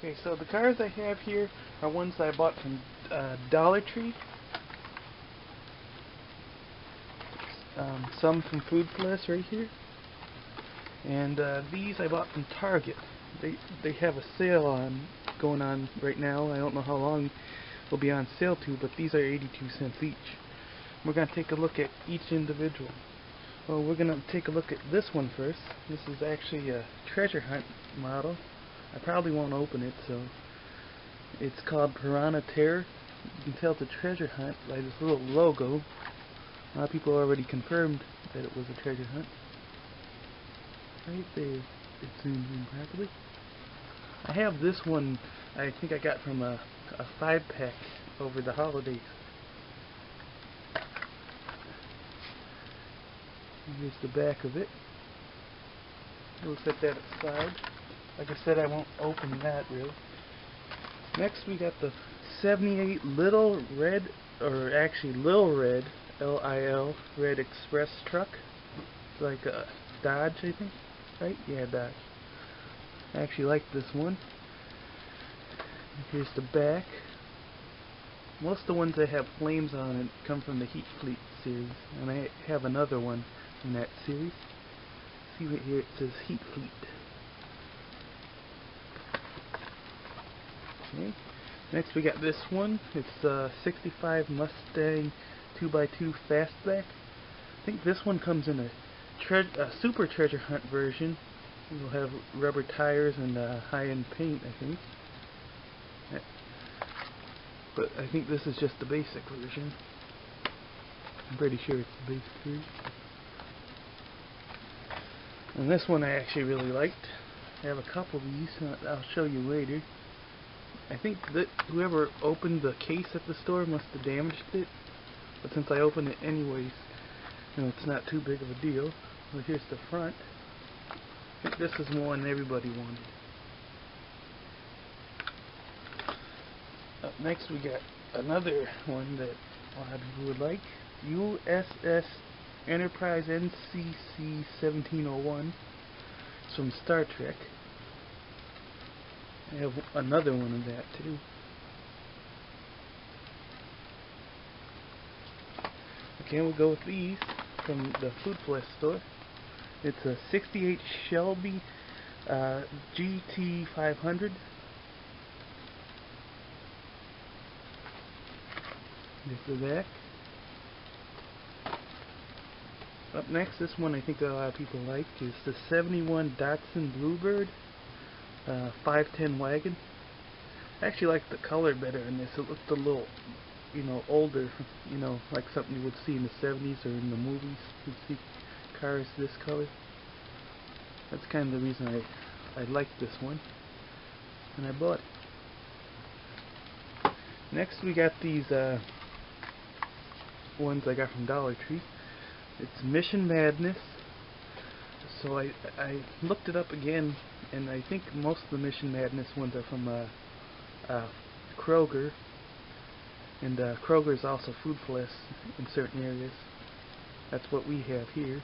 Okay, so the cars I have here are ones that I bought from Dollar Tree. Some from Food Plus right here. And these I bought from Target. They have a sale going on right now. I don't know how long it'll be on sale to, but these are 82 cents each. We're going to take a look at each individual. Well, we're going to take a look at this one first. This is actually a treasure hunt model. I probably won't open it, so it's called Piranha Terror. You can tell it's a treasure hunt by this little logo. A lot of people already confirmed that it was a treasure hunt. Right there, it zooms in properly. I have this one, I think I got from a 5-pack over the holidays. Here's the back of it. We'll set that aside. Like I said, I won't open that really. Next we got the 78 Little Red, or actually Lil Red, L-I-L, Red Express truck. It's like a Dodge, I think. Right? Yeah, Dodge. I actually like this one. Here's the back. Most of the ones that have flames on it come from the Heat Fleet series, and I have another one in that series. See right here, it says Heat Fleet. Okay. Next we got this one. It's a 65 Mustang 2x2 Fastback. I think this one comes in a super treasure hunt version. It'll have rubber tires and high-end paint, I think. But I think this is just the basic version. I'm pretty sure it's the basic version. And this one I actually really liked. I have a couple of these. I'll show you later. I think that whoever opened the case at the store must have damaged it. But since I opened it anyways, it's not too big of a deal. Well, here's the front. I think this is one everybody wanted. Up next we got another one that a lot of people would like. Uss Enterprise NCC-1701. It's from Star Trek. I have another one of that too. Okay, we'll go with these from the Food Plus store. It's a 68 Shelby GT500. There's the back. Up next, this one I think a lot of people like is the 71 Datsun Bluebird 510 Wagon. I actually like the color better in this. It looked a little, older, like something you would see in the 70s or in the movies. You'd see cars this color. That's kind of the reason I like this one, and I bought it. Next we got these ones I got from Dollar Tree. It's Mission Madness. So I looked it up again, and I think most of the Mission Madness ones are from Kroger, and Kroger is also Food Plus in certain areas. That's what we have here.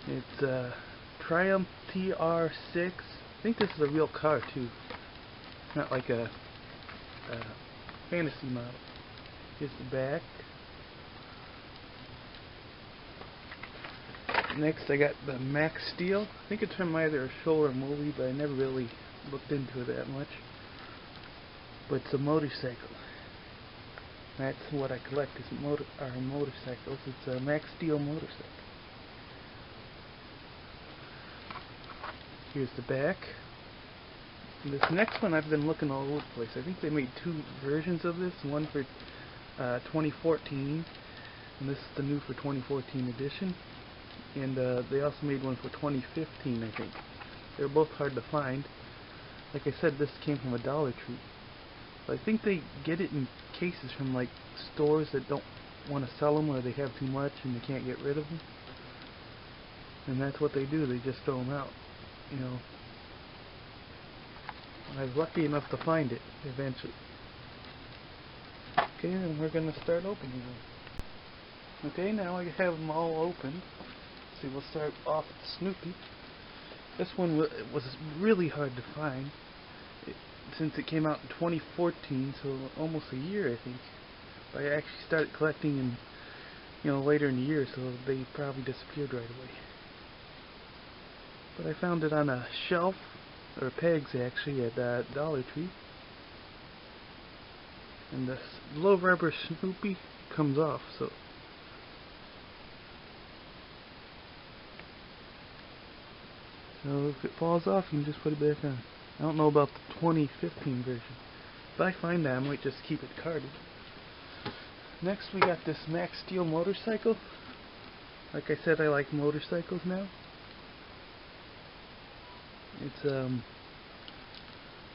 It's Triumph TR6. I think this is a real car too, not like a fantasy model. Here's the back. Next I got the Max Steel. I think it's from either a show or a movie, but I never really looked into it that much. But it's a motorcycle. That's what I collect, is motorcycles. It's a Max Steel motorcycle. Here's the back. This next one I've been looking all over the place. I think they made two versions of this. One for 2014, and this is the new for 2014 edition. And they also made one for 2015, I think. They're both hard to find. Like I said, this came from a Dollar Tree. But I think they get it in cases from like stores that don't want to sell them, or they have too much and they can't get rid of them. And that's what they do. They just throw them out. I was lucky enough to find it eventually. Okay, then we're going to start opening them. Okay, now I have them all open. See, we'll start off with Snoopy. This one was really hard to find. since it came out in 2014, so almost a year, I think. But I actually started collecting in, later in the year, so they probably disappeared right away. But I found it on a shelf, or pegs actually, at Dollar Tree. And the low rubber Snoopy comes off, so if it falls off, you can just put it back on. I don't know about the 2015 version. If I find that, I might just keep it carded. Next, we got this Max Steel motorcycle. Like I said, I like motorcycles now. It's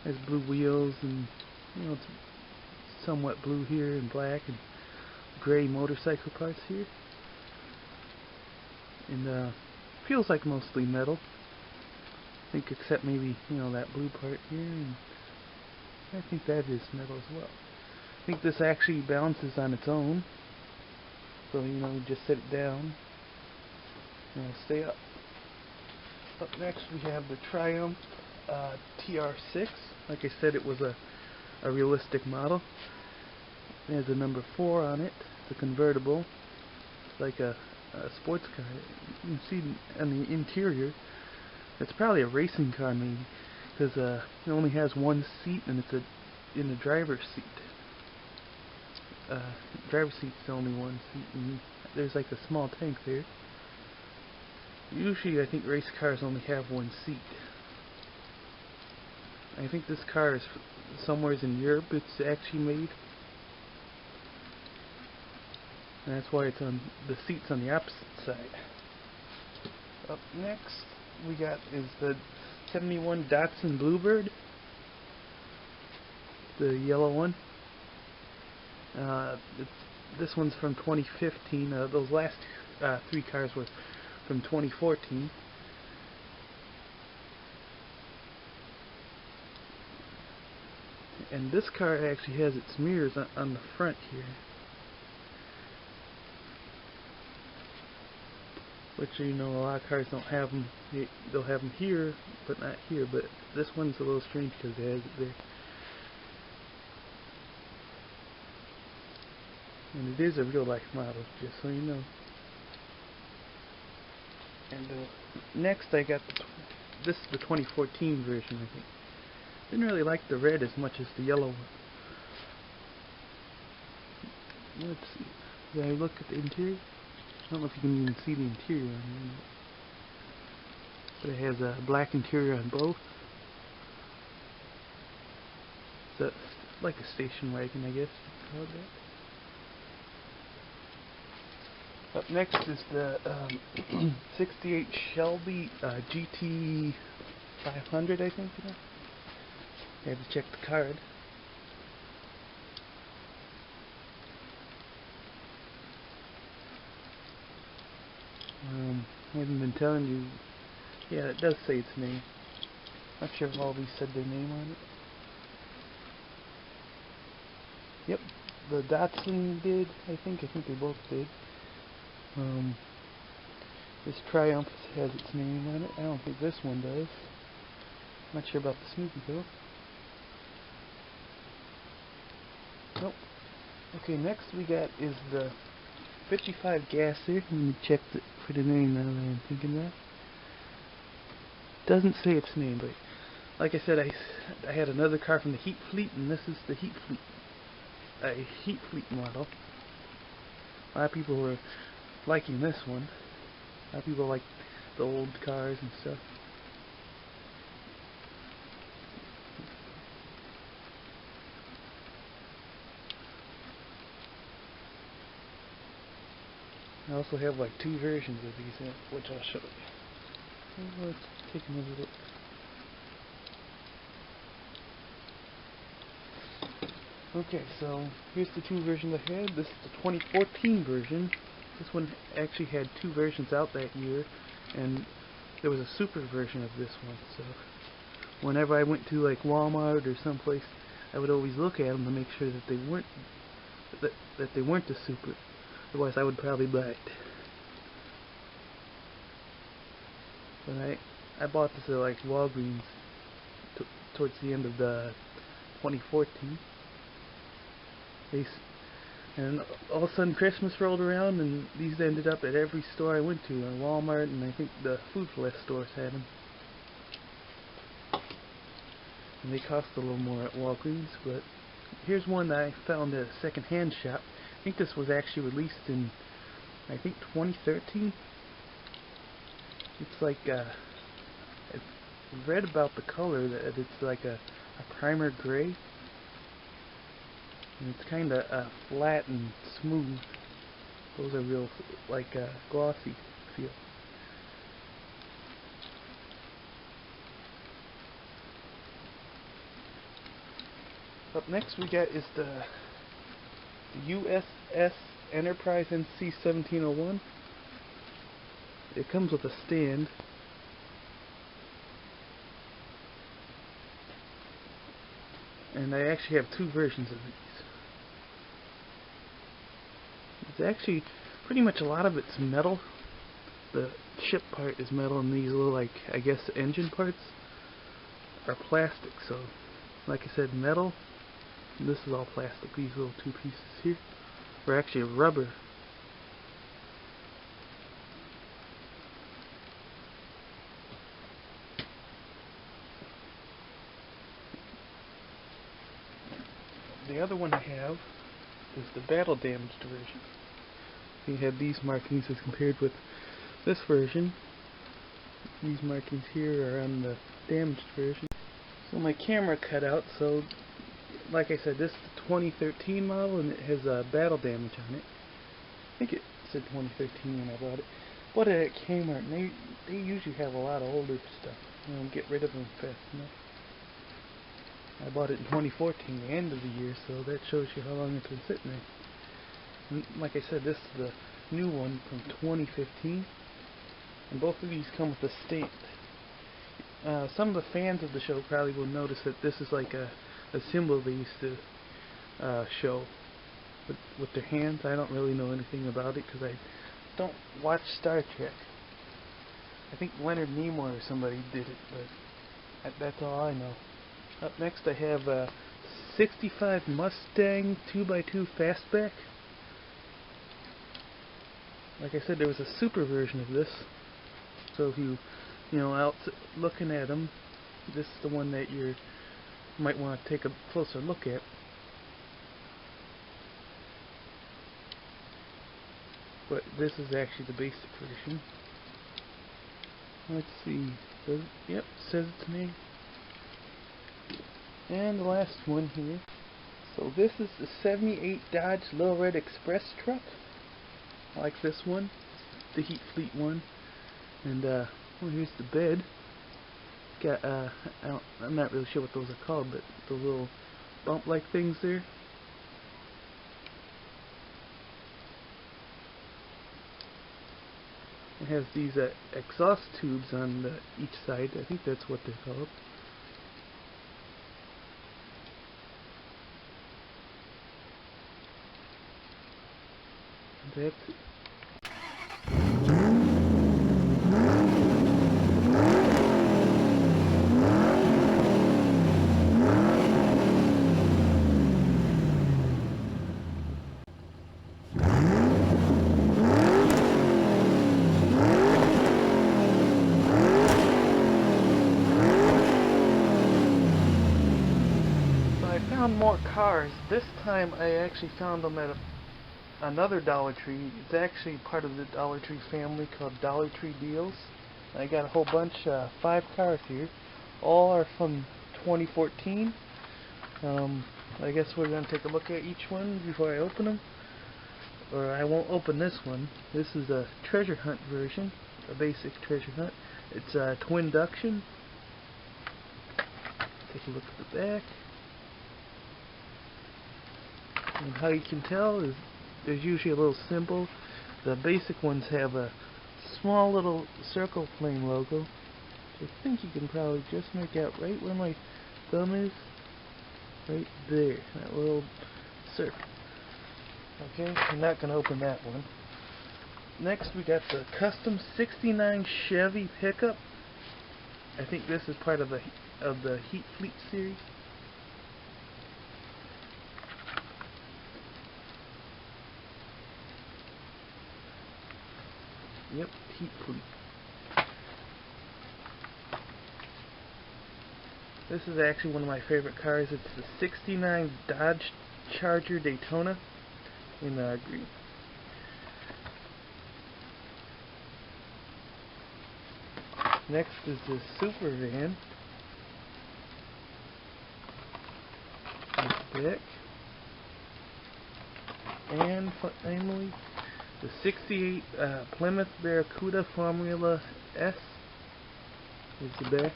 has blue wheels, and it's somewhat blue here and black and gray motorcycle parts here. And feels like mostly metal. I think except maybe, that blue part here, and I think that is metal as well. I think this actually balances on its own. So, just set it down and it'll stay up. Up next we have the Triumph TR6. Like I said, it was a realistic model. It has a number 4 on it. It's a convertible. It's like a sports car. You can see on the interior, it's probably a racing car maybe, because it only has one seat, and it's in the driver's seat. Driver's seat's the only one seat, and there's like a small tank there. Usually I think race cars only have one seat. I think this car is somewhere in Europe it's actually made. And that's why it's on the seats on the opposite side. Up next we got is the 71 Datsun Bluebird. The yellow one. This one's from 2015. Those last 3 cars were from 2014. And this car actually has its mirrors on the front here, which a lot of cars don't have them. They'll have them here, but not here. But this one's a little strange because it has it there. And it is a real life model, just so you know. And next I got this is the 2014 version, I think. Didn't really like the red as much as the yellow one. Let's see. Did I look at the interior? I don't know if you can even see the interior on here. But it has a black interior on both. It's like a station wagon, I guess you could call it that. Up next is the 68 Shelby GT500, I think. I had to check the card. I haven't been telling you. Yeah, it does say its name. Not sure if all these said their name on it. Yep, the Datsun did. I think they both did. This Triumph has its name on it. I don't think this one does. Not sure about the Snoopy though. Nope. Okay, next we got is the 55 Gasser. Let me check for the name now that I'm thinking that. Doesn't say its name, but like I said, I had another car from the Heat Fleet, and this is the Heat Fleet. A Heat Fleet model. A lot of people were liking this one. A lot of people like the old cars and stuff. I also have like 2 versions of these, which I'll show you. Let's take another look. Okay, so here's the 2 versions I had. This is the 2014 version. This one actually had 2 versions out that year, and there was a super version of this one. So whenever I went to like Walmart or someplace, I would always look at them to make sure that they weren't the super. Otherwise, I would probably buy it. But I bought this at like Walgreens towards the end of the 2014. And all of a sudden Christmas rolled around and these ended up at every store I went to, Walmart, and I think the Food for Less stores had them. And they cost a little more at Walgreens, but here's one that I found at a second-hand shop. I think this was actually released in, I think, 2013. It's like, I've read about the color, that it's like a primer gray. And it's kind of flat and smooth. Those are real, like, glossy feel. Up next we got is the Uss Enterprise NCC-1701. It comes with a stand. And I actually have two versions of these. It's actually pretty much a lot of it's metal. The ship part is metal, and these little, like, I guess engine parts are plastic. So, like I said, metal. And this is all plastic. These little two pieces here are actually rubber. The other one I have is the battle damaged version. We have these markings as compared with this version. These markings here are on the damaged version. So my camera cut out, so like I said, this is the 2013 model and it has battle damage on it. I think it said 2013 when I bought it. Bought it at Kmart, and they usually have a lot of older stuff. You know, get rid of them fast enough. I bought it in 2014, the end of the year, so that shows you how long it's been sitting there. And like I said, this is the new one from 2015, and both of these come with a stamp. Some of the fans of the show probably will notice that this is like a symbol they used to show with their hands. I don't really know anything about it because I don't watch Star Trek. I think Leonard Nimoy or somebody did it, but that's all I know. Up next I have a 65 Mustang 2x2 Fastback. Like I said, there was a super version of this. So if you know, out looking at them, this is the one that you might want to take a closer look at. But this is actually the basic version. Let's see. Yep, says it's me. And the last one here. So this is the 78 Dodge Little Red Express truck. I like this one, the Heat Fleet one. And well, here's the bed. Got I'm not really sure what those are called, but the little bump-like things there. It has these exhaust tubes on each side. I think that's what they're called. That's it. More cars. This time I actually found them at another Dollar Tree. It's actually part of the Dollar Tree family called Dollar Tree Deals. I got a whole bunch, 5 cars here. All are from 2014. I guess we're going to take a look at each one before I open them. Or I won't open this one. This is a treasure hunt version, a basic treasure hunt. It's a Twinduction. Take a look at the back. And how you can tell is there's usually a little symbol. The basic ones have a small little circle flame logo. I think you can probably just make out right where my thumb is. Right there. That little circle. Okay, I'm not going to open that one. Next we got the custom 69 Chevy pickup. I think this is part of the Heat Fleet series. Yep, heat pleat. This is actually one of my favorite cars. It's the '69 Dodge Charger Daytona in green. Next is the super van. Back. And finally, the '68 Plymouth Barracuda Formula S is the back.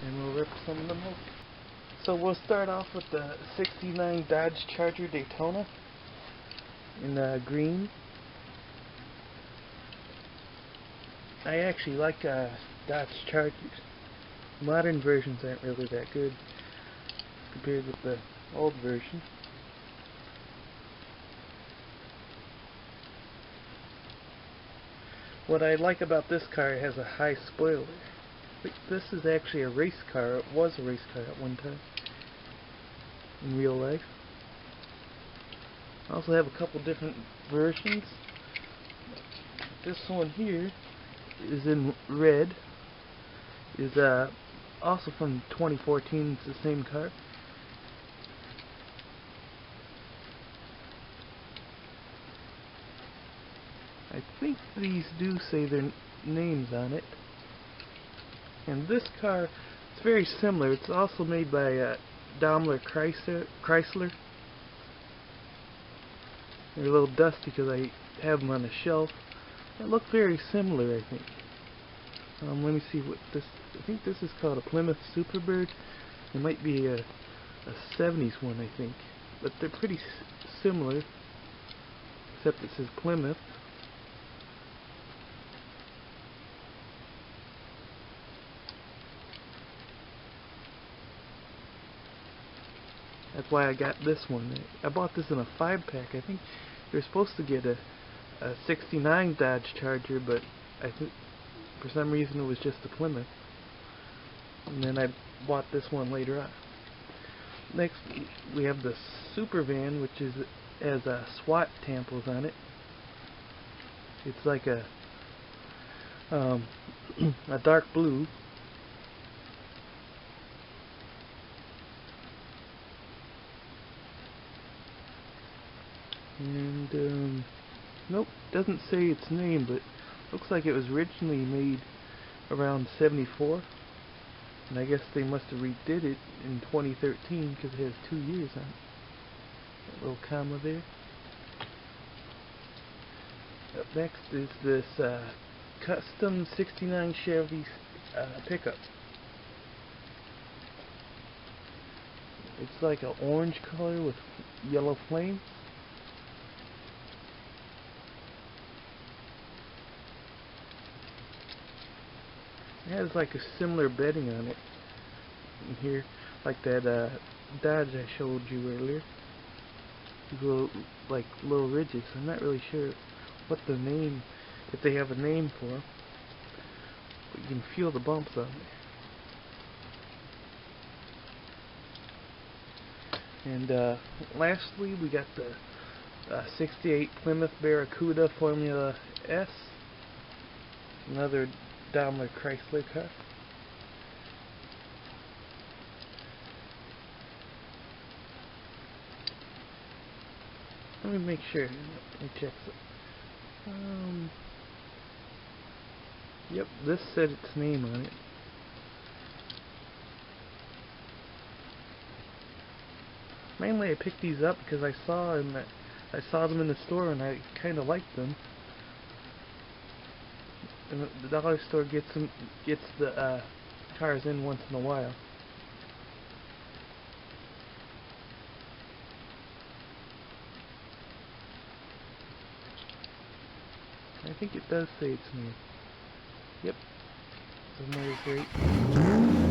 And we'll rip some of them open. So we'll start off with the '69 Dodge Charger Daytona in green. I actually like Dodge Chargers. Modern versions aren't really that good compared with the old version. What I like about this car, it has a high spoiler. This is actually a race car. It was a race car at one time in real life. I also have a couple different versions. This one here is in red. Is also from 2014. It's the same car. I think these do say their names on it. And this car, it's very similar. It's also made by Daimler Chrysler. They're a little dusty because I have them on a shelf. They look very similar, I think. Let me see what this. I think this is called a Plymouth Superbird. It might be a 70s one, I think. But they're pretty similar, except it says Plymouth. That's why I got this one. I bought this in a 5-pack. I think you're supposed to get a '69 Dodge Charger, but I think for some reason it was just a Plymouth. And then I bought this one later on. Next, we have the super van, which has SWAT tampos on it. It's like a dark blue. And nope, doesn't say its name, but looks like it was originally made around '74, and I guess they must have redid it in 2013 because it has 2 years on it. That little comma there. Up next is this custom '69 Chevy pickup. It's like an orange color with yellow flames. It has like a similar bedding on it in here, like that Dodge I showed you earlier. These little ridges. I'm not really sure what the name, if they have a name for them, but you can feel the bumps on it. And lastly, we got the '68 Plymouth Barracuda Formula S, another Daimler Chrysler car. Let me make sure. Let me check. Yep, this said its name on it. Mainly, I picked these up because I saw them in the store and I kind of liked them. And the dollar store gets the cars in once in a while. I think it does say its name. Yep. Somewhere great.